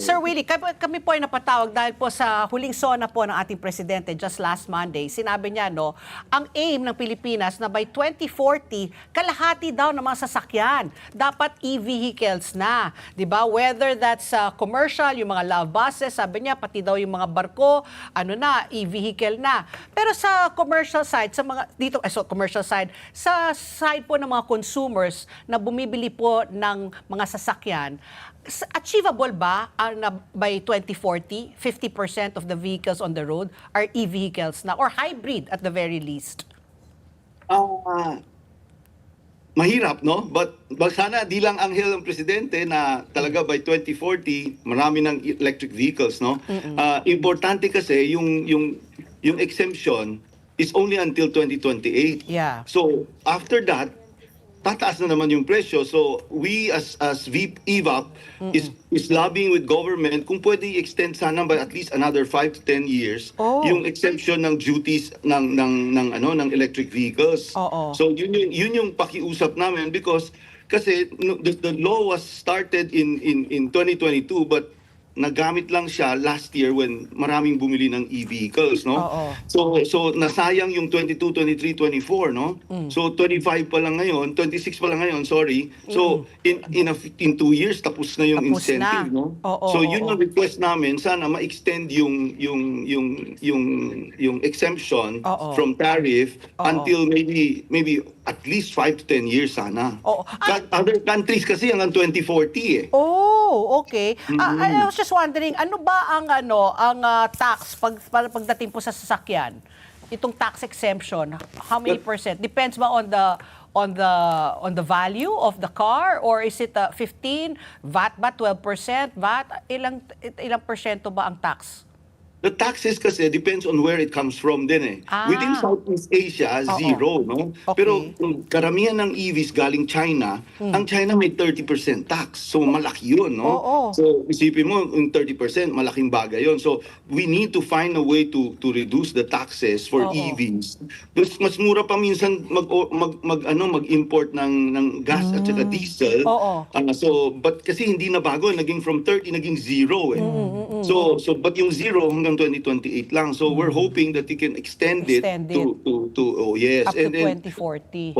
Sir Willie, kami po ay napatawag dahil po sa huling SONA po ng ating presidente just last Monday. Sinabi niya, no, ang aim ng Pilipinas na by 2040, kalahati daw ng mga sasakyan dapat e-vehicles na. 'Di ba? Whether that's commercial, yung mga love buses, sabi niya, pati daw yung mga barko, ano na, e-vehicle na. Pero sa commercial side, sa mga dito, commercial side, sa side po ng mga consumers na bumibili po ng mga sasakyan, achievable ba na by 2040, 50% of the vehicles on the road are e-vehicles na or hybrid at the very least? Mahirap, no? But sana di lang anghel ng presidente na talaga by 2040 marami ng electric vehicles, no? Importante kasi yung exemption is only until 2028. Yeah. So after that, tataas na naman yung presyo. So we as EVAP is lobbying with government kung pwede i-extend sana by at least another 5 to 10 years yung exemption ng duties ng electric vehicles. So yun yung pakiusap namin because kasi the law was started in 2022 but nagamit lang siya last year when maraming bumili ng e-vehicles, no? So nasayang yung 22, 23, 24, no? So 25 pa lang ngayon, 26 pa lang ngayon, sorry. So in 2 years tapos na yung incentive, no? So yun yung request namin, sana ma-extend yung exemption from tariff until maybe at least 5 to 10 years sana. Other countries kasi hanggang 2040 eh. Okay. I was just wondering, ano ba ang tax pagdating po sa sasakyan? Itong tax exemption, how many percent? Depends ba on the value of the car or is it 15 VAT ba 12% VAT? Ilang porsyento ba ang tax? The taxes kasi depends on where it comes from din eh. Within Southeast Asia, zero, no? Pero karamihan ng EVs galing China, ang China may 30% tax. So malaki yun, no? So isipin mo, yung 30%, malaking bagay yun. So we need to find a way to reduce the taxes for EVs. Mas mura pa minsan mag-import ng gas at saka diesel. But kasi hindi na bago, naging from 30, naging zero eh. So but yung zero hanggang 2028 lang. So we're hoping that we can extend it to yes. Up to 2040.